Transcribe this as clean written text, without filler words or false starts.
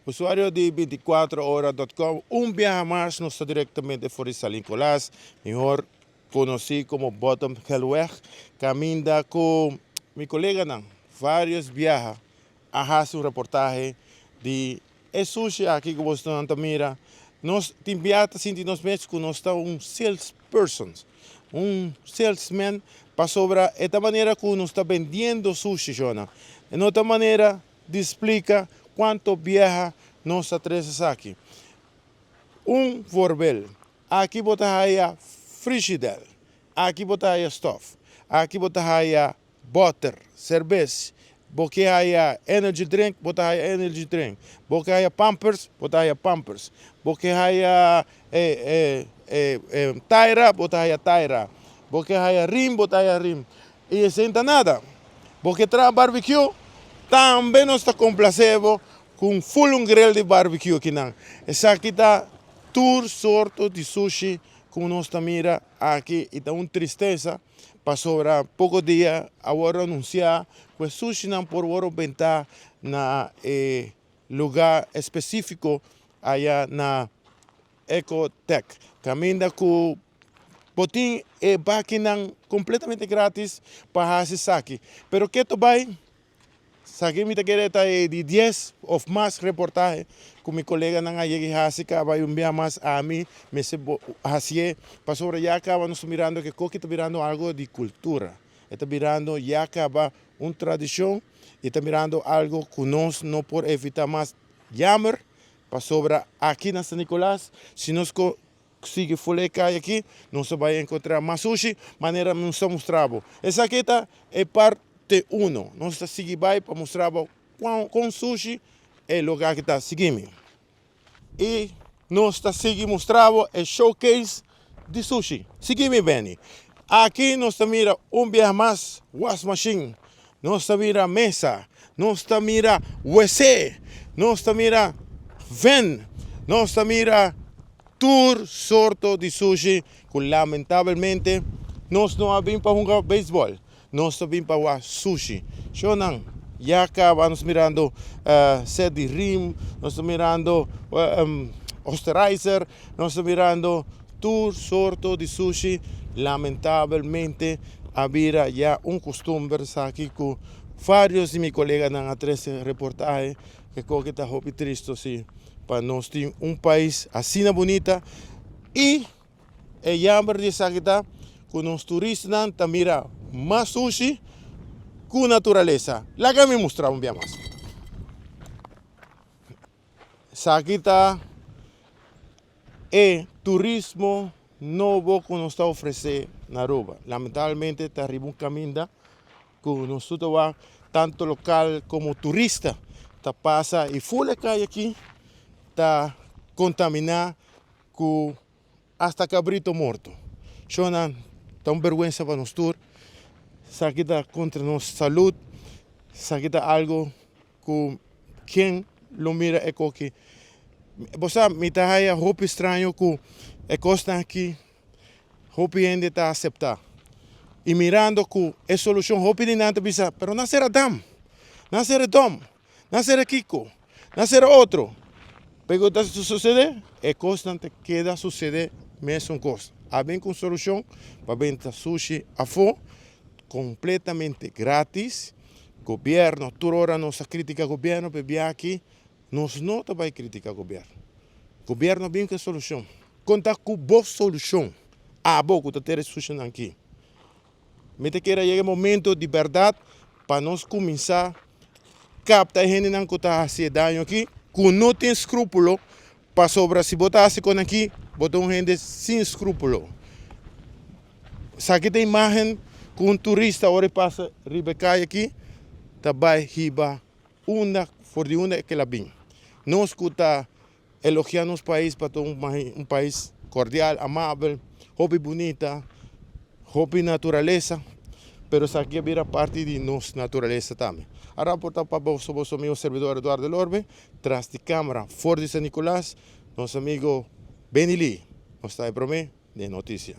Usuário de 24horas.com, um viaje mais não está diretamente fora de San Nicolás, melhor conhecido como Bottom Hellweg, caminha com meu colega, não, vários viajes, a fazer reportagem de sushi aqui que você não mira. Nós temos assim nos México, nós estamos salesperson, salesman para sobre esta maneira que nós está vendendo sushi, Jona. E outra maneira de explicar quanto viaja nós trazemos aqui. Vorbel. Aqui botar aí frigideira. Aqui botar aí stuff. Aqui botar aí butter, cerveja. Porque aí energy drink, botar aí energy drink. Porque aí pampers, botar aí pampers. Porque aí taira, botar aí taira. Porque aí rim, botar aí rim. E sem nada. Porque traz barbecue, também nós está complacendo com full grill de barbecue aqui não. Essa aqui está tour sorto de sushi como nós está mira aqui e está uma tristeza para sobrar pouco dia agora anunciar que o sushi não por agora ventar na lugar específico allá na Ecotech. Caminha com botim e máquina completamente grátis para fazer saque. Pero que tu vai? Saque me querer de 10 ou mais reportagens com meu colega não aí que vai enviar mais a mim, me se assim para sobre já acaba nos mirando que coque está mirando algo de cultura, está mirando já acaba uma tradição, está mirando algo que nós não por evitar mais jammer para sobre aqui na San Nicolás, se nós conseguir folhear aqui, nós vai encontrar mais sushi, maneira nós mostramos. Essa aqui é parte 1. Nós estamos seguindo para mostrar com sushi é o lugar que está seguindo. E nós estamos seguindo mostrando o showcase de sushi. Seguimos bem. Aqui nós estamos mirando viaje mais, wash machine. Nós estamos mirando mesa. Nós estamos mirando WC. Nós estamos mirando van. Nós estamos mirando tour sorto de sushi que lamentavelmente nós não abrimos para jogar beisebol. Nós também para sushi. Shonan, já acabamos mirando set de rim, nós estamos mirando osterizer, nós estamos mirando tour sorto de sushi. Lamentavelmente, havia já costume aqui com vários de meus colegas na três reportagem que está muito triste assim, para nós ter país assim bonita e é jammer de saquita com os turistas também mais sushi com natureza. Lá que me mostrar dia mais. Saquita é turismo novo que nos está oferecendo na Aruba. Lamentavelmente está arriba um caminho que nós estamos tanto local como turista está passa e full cai aqui está contaminado com hasta cabrito morto. Shonan, está uma vergonha para nós tour. Saquita contra nossa saúde, saquita algo que quem lo mira é que você me está aí roupa estranho que é costa aqui, roupa ainda está aceitar. E mirando que é solução roupa de nada bisa, pero não será dam, não será dom, não será kiko, não será outro. Pergunta se sucede, é constante queda suceder mesmo coisa. Há bem com solução para vender sushi a fome completamente grátis. Governo, toda hora nós critica o governo, porque aqui nós não vai criticar o governo. O governo vem com a solução. Conta com boa solução. Há pouco de ter solução aqui. Me te queira chegar o momento de verdade para nós começar a captar a gente que está fazendo dano aqui, que não tem escrúpulo, para sobrar se botasse com aqui, botar gente sem escrúpulo. Aqui tem imagem com turista agora passa Ribecai aqui, também riba uma for de uma que ela vem. Nós que está elogiando os países para ter um país cordial, amável, hobby bonita, hobby natureza, mas aqui vira parte de nossa natureza também. A reportar para o meu servidor Eduardo Lorbe, tras de câmera Ford de San Nicolás, nosso amigo Benny Lee, nos está aí para mim de notícia.